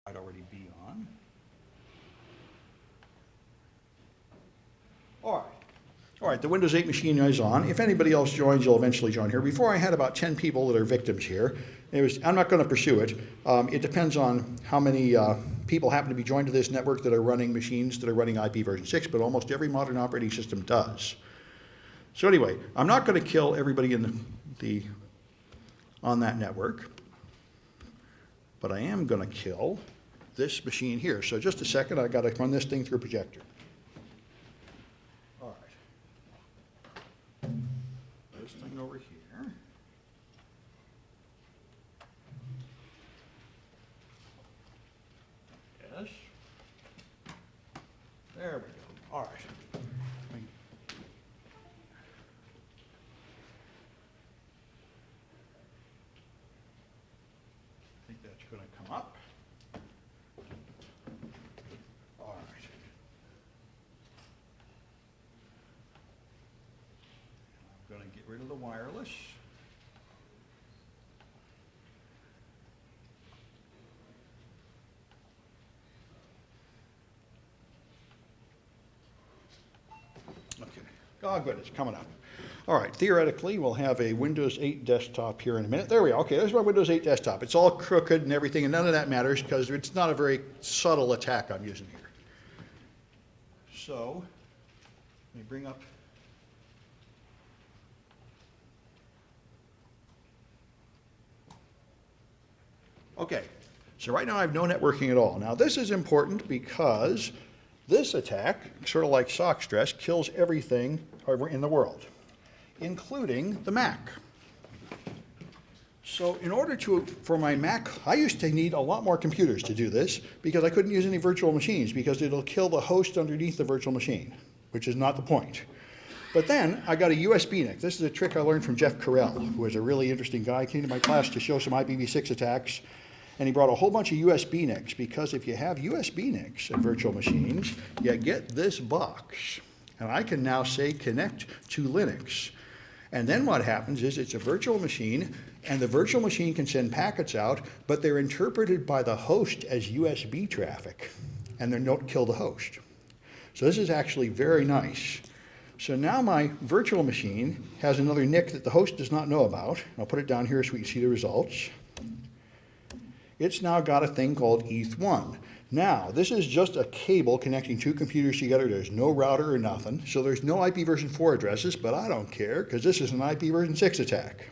I'd already be on. All right, the Windows 8 machine is on. If anybody else joins, you'll eventually join here. Before I had about 10 people that are victims here. I'm not going to pursue it. It depends on how many people happen to be joined to this network that are running machines that are running IP version 6, but almost every modern operating system does. So anyway, I'm not going to kill everybody on that network, but I am going to kill this machine here. So just a second, I've got to run this thing through a projector. All right. This thing over here. Yes. There we go. All right. I think that's going to come up. All right. I'm going to get rid of the wireless. Okay. Oh, good, it's coming up. All right, theoretically, we'll have a Windows 8 desktop here in a minute. There we are. Okay, there's my Windows 8 desktop. It's all crooked and everything, and none of that matters because it's not a very subtle attack I'm using here. So, let me bring up. Okay, so right now I have no networking at all. Now this is important because this attack, sort of like SockStress, kills everything in the world, including the Mac. So in order for my Mac, I used to need a lot more computers to do this because I couldn't use any virtual machines because it'll kill the host underneath the virtual machine, which is not the point. But then I got a USB NIC. This is a trick I learned from Jeff Carell, who is a really interesting guy. He came to my class to show some IPv6 attacks, and he brought a whole bunch of USB NICs because if you have USB NICs in virtual machines, you get this box. And I can now say connect to Linux. And then what happens is it's a virtual machine, and the virtual machine can send packets out, but they're interpreted by the host as USB traffic, and they don't kill the host. So this is actually very nice. So now my virtual machine has another NIC that the host does not know about. I'll put it down here so we can see the results. It's now got a thing called ETH1. Now, this is just a cable connecting two computers together. There's no router or nothing. So there's no IP version 4 addresses, but I don't care because this is an IP version 6 attack.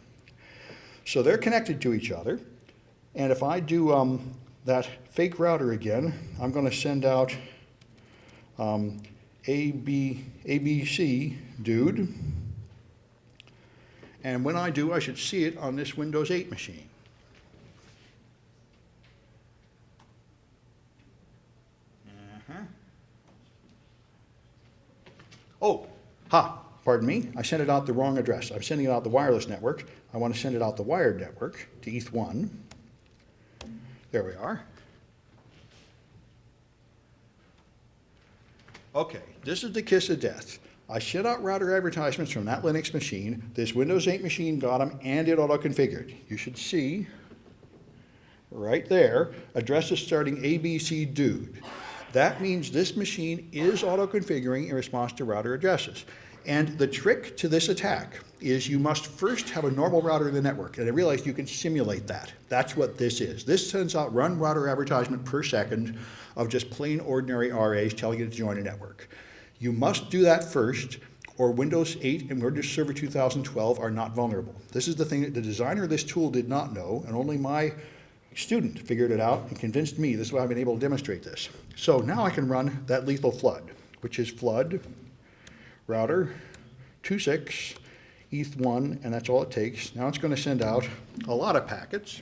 So they're connected to each other. And if I do that fake router again, I'm going to send out ABC dude. And when I do, I should see it on this Windows 8 machine. Oh, pardon me, I sent it out the wrong address. I'm sending it out the wireless network. I want to send it out the wired network to ETH1. There we are. Okay, this is the kiss of death. I sent out router advertisements from that Linux machine. This Windows 8 machine got them, and it auto-configured. You should see right there, addresses starting ABC dude. That means this machine is auto-configuring in response to router addresses. And the trick to this attack is you must first have a normal router in the network. And I realized you can simulate that. That's what this is. This sends out one router advertisement per second of just plain ordinary RAs telling you to join a network. You must do that first, or Windows 8 and Windows Server 2012 are not vulnerable. This is the thing that the designer of this tool did not know, and only my student figured it out and convinced me. This is why I've been able to demonstrate this. So now I can run that lethal flood, which is flood router 26 ETH1, and that's all it takes. Now it's going to send out a lot of packets.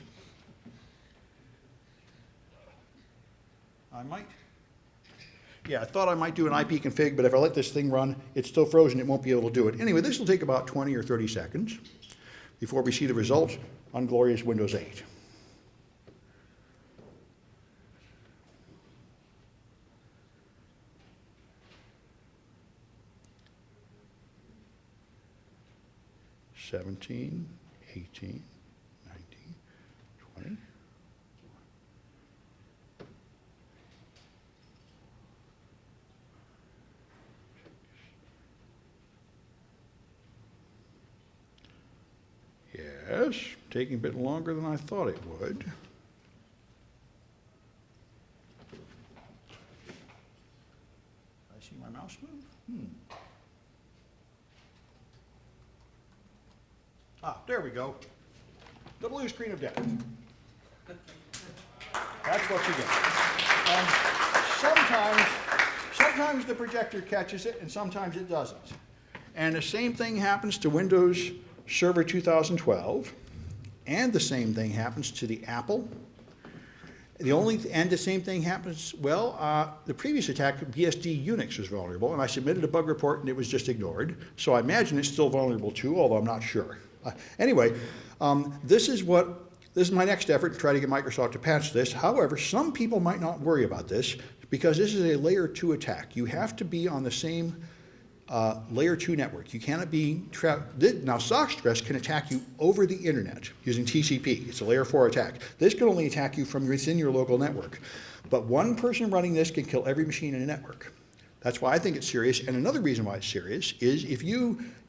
I thought I might do an IP config, but if I let this thing run, it's still frozen. It won't be able to do it. Anyway, this will take about 20 or 30 seconds before we see the result on glorious Windows 8. $17, $18, $19, $20. SockStress, taking a bit longer than I thought it would. I see my mouse move? Ah, there we go. The blue screen of death. That's what you get. Sometimes the projector catches it and sometimes it doesn't. And the same thing happens to Windows Server 2012, and the same thing happens to the Apple. And the same thing happens, the previous attack, BSD Unix was vulnerable, and I submitted a bug report and it was just ignored. So I imagine it's still vulnerable too, although I'm not sure. Anyway, this is my next effort to try to get Microsoft to patch this. However, some people might not worry about this because this is a layer 2 attack. You have to be on the same layer 2 network. You cannot be trapped. Now, SockStress can attack you over the internet using TCP. It's a layer 4 attack. This can only attack you from within your local network. But one person running this can kill every machine in a network. That's why I think it's serious. And another reason why it's serious is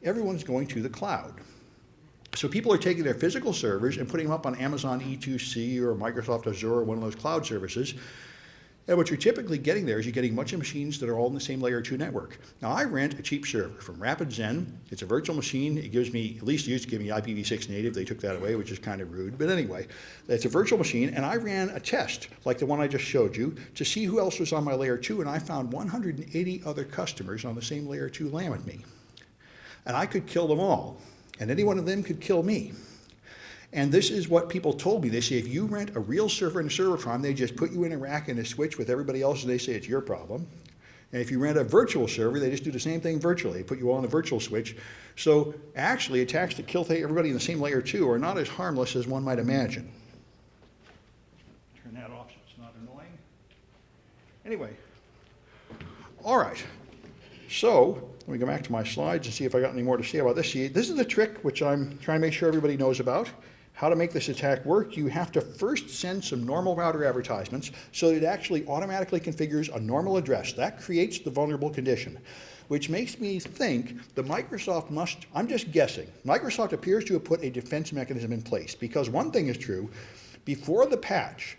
everyone's going to the cloud. So people are taking their physical servers and putting them up on Amazon E2C or Microsoft Azure or one of those cloud services. And what you're typically getting there is you're getting a bunch of machines that are all in the same layer 2 network. Now, I rent a cheap server from RapidZen. It's a virtual machine. It gives me, at least it used to give me IPv6 native. They took that away, which is kind of rude. But anyway, it's a virtual machine, and I ran a test, like the one I just showed you, to see who else was on my layer 2, and I found 180 other customers on the same layer 2 LAN with me. And I could kill them all, and any one of them could kill me. And this is what people told me. They say if you rent a real server in a server farm, they just put you in a rack and a switch with everybody else, and they say it's your problem. And if you rent a virtual server, they just do the same thing virtually. They put you all on a virtual switch. So actually, attacks that kill everybody in the same layer 2 are not as harmless as one might imagine. Turn that off so it's not annoying. Anyway, all right. So let me go back to my slides and see if I got any more to say about this. See, this is the trick which I'm trying to make sure everybody knows about. How to make this attack work. You have to first send some normal router advertisements so that it actually automatically configures a normal address. That creates the vulnerable condition, which makes me think that Microsoft must, I'm just guessing, Microsoft appears to have put a defense mechanism in place, because one thing is true, before the patch,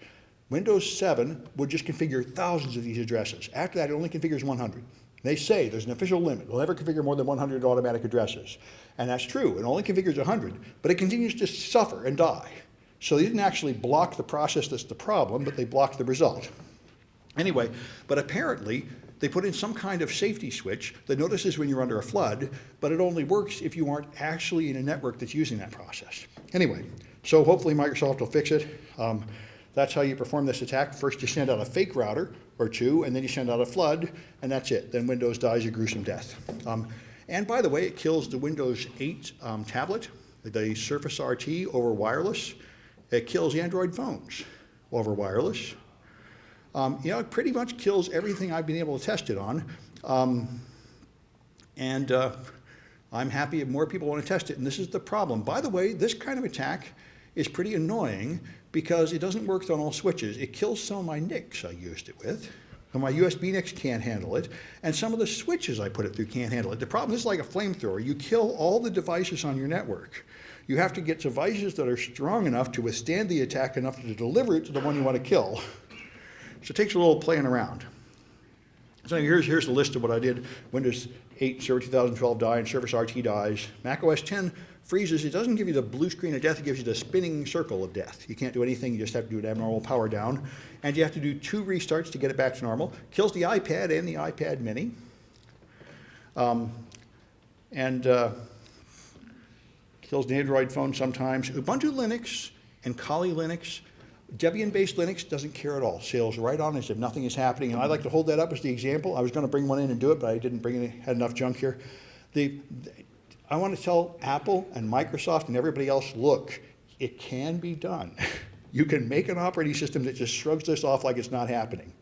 Windows 7 would just configure thousands of these addresses. After that, it only configures 100. They say there's an official limit. We'll never configure more than 100 automatic addresses. And that's true. It only configures 100, but it continues to suffer and die. So they didn't actually block the process that's the problem, but they blocked the result. Anyway, but apparently they put in some kind of safety switch that notices when you're under a flood, but it only works if you aren't actually in a network that's using that process. Anyway, so hopefully Microsoft will fix it. That's how you perform this attack. First you send out a fake router or two, and then you send out a flood, and that's it. Then Windows dies a gruesome death. And by the way, it kills the Windows 8 tablet, the Surface RT over wireless. It kills Android phones over wireless. It pretty much kills everything I've been able to test it on. I'm happy if more people want to test it, and this is the problem. By the way, this kind of attack is pretty annoying because it doesn't work on all switches. It kills some of my NICs I used it with. And my USB NICs can't handle it, and some of the switches I put it through can't handle it. The problem is like a flamethrower. You kill all the devices on your network. You have to get devices that are strong enough to withstand the attack enough to deliver it to the one you want to kill. So it takes a little playing around. So here's the list of what I did. Windows 8 Server 2012 die and Surface RT dies. Mac OS 10 freezes. It doesn't give you the blue screen of death. It gives you the spinning circle of death. You can't do anything. You just have to do an abnormal power down. And you have to do 2 restarts to get it back to normal. Kills the iPad and the iPad mini. Kills the Android phone sometimes. Ubuntu Linux and Kali Linux, Debian-based Linux doesn't care at all. Sails right on as if nothing is happening. And I like to hold that up as the example. I was going to bring one in and do it, but I didn't bring it. Had enough junk here. I want to tell Apple and Microsoft and everybody else, look, it can be done. You can make an operating system that just shrugs this off like it's not happening.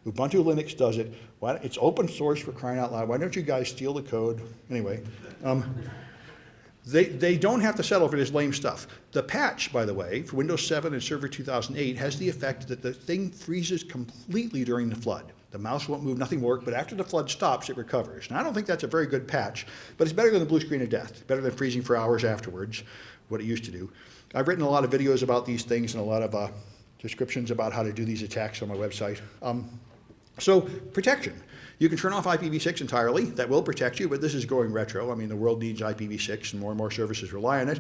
Ubuntu Linux does it. It's open source, for crying out loud. Why don't you guys steal the code? Anyway, they don't have to settle for this lame stuff. The patch, by the way, for Windows 7 and Server 2008 has the effect that the thing freezes completely during the flood. The mouse won't move, nothing will work, but after the flood stops, it recovers. Now, I don't think that's a very good patch, but it's better than the blue screen of death, better than freezing for hours afterwards, what it used to do. I've written a lot of videos about these things and a lot of descriptions about how to do these attacks on my website. So, protection. You can turn off IPv6 entirely. That will protect you, but this is going retro. I mean, the world needs IPv6 and more services rely on it.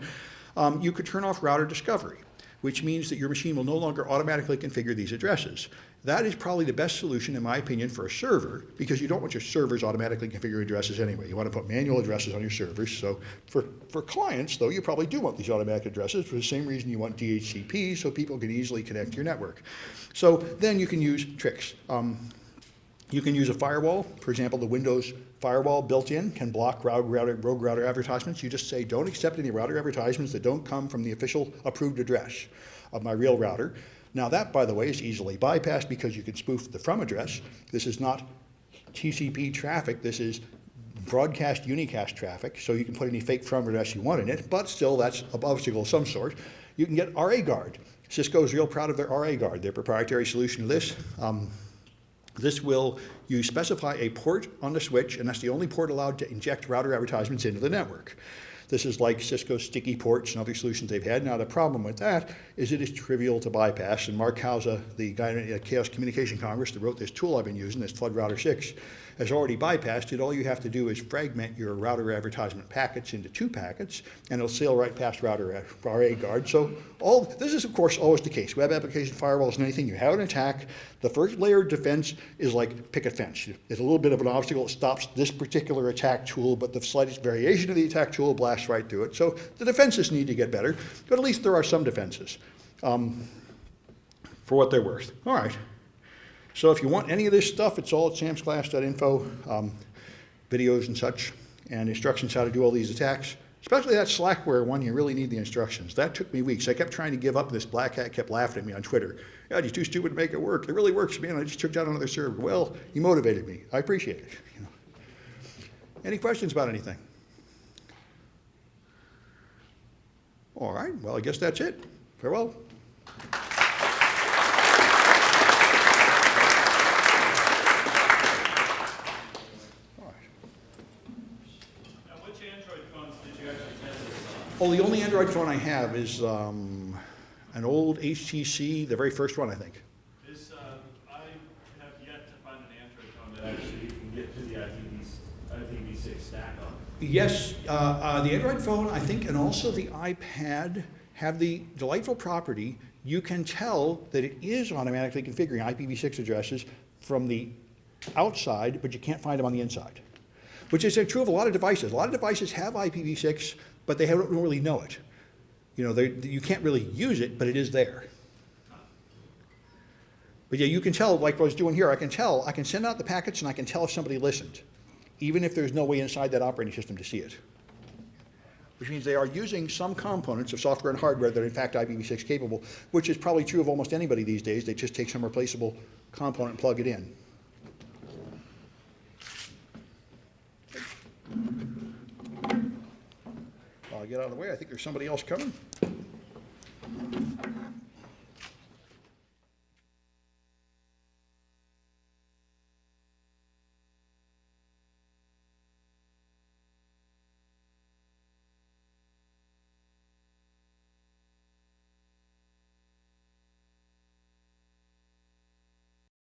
You could turn off router discovery, which means that your machine will no longer automatically configure these addresses. That is probably the best solution, in my opinion, for a server, because you don't want your servers automatically configuring addresses anyway. You want to put manual addresses on your servers. So for clients, though, you probably do want these automatic addresses for the same reason you want DHCP, so people can easily connect to your network. So then you can use tricks. You can use a firewall. For example, the Windows firewall built in can block rogue router advertisements. You just say, don't accept any router advertisements that don't come from the official approved address of my real router. Now that, by the way, is easily bypassed because you can spoof the from address. This is not TCP traffic. This is broadcast unicast traffic, so you can put any fake from address you want in it, but still that's an obstacle of some sort. You can get RA guard. Cisco is real proud of their RA guard, their proprietary solution to this. This will, you specify a port on the switch, and that's the only port allowed to inject router advertisements into the network. This is like Cisco's sticky ports and other solutions they've had. Now the problem with that is it is trivial to bypass, and Mark Hauser, the guy at Chaos Communication Congress that wrote this tool I've been using, this Flood Router 6, has already bypassed it. All you have to do is fragment your router advertisement packets into 2 packets, and it'll sail right past router RA guard. So this is, of course, always the case. Web application firewalls and anything, you have an attack. The first layer of defense is like pick a fence. It's a little bit of an obstacle. It stops this particular attack tool, but the slightest variation of the attack tool blasts right through it. So the defenses need to get better, but at least there are some defenses for what they're worth. All right. So if you want any of this stuff, it's all at samsclass.info, videos and such, and instructions how to do all these attacks. Especially that Slackware one, you really need the instructions. That took me weeks. I kept trying to give up. This black hat kept laughing at me on Twitter. God, you're too stupid to make it work. It really works, man. I just took down another server. Well, he motivated me. I appreciate it. You know. Any questions about anything? All right. Well, I guess that's it. Farewell. Oh, the only Android phone I have is an old HTC, the very first one, I think. I have yet to find an Android phone that actually can get to the IPv6 stack on. Yes, the Android phone, I think, and also the iPad have the delightful property. You can tell that it is automatically configuring IPv6 addresses from the outside, but you can't find them on the inside, which is true of a lot of devices. A lot of devices have IPv6, but they don't really know it. You know, you can't really use it, but it is there. But yeah, you can tell, like what I was doing here, I can send out the packets and I can tell if somebody listened, even if there's no way inside that operating system to see it. Which means they are using some components of software and hardware that are in fact IPv6 capable, which is probably true of almost anybody these days. They just take some replaceable component and plug it in. I'll get out of the way. I think there's somebody else coming.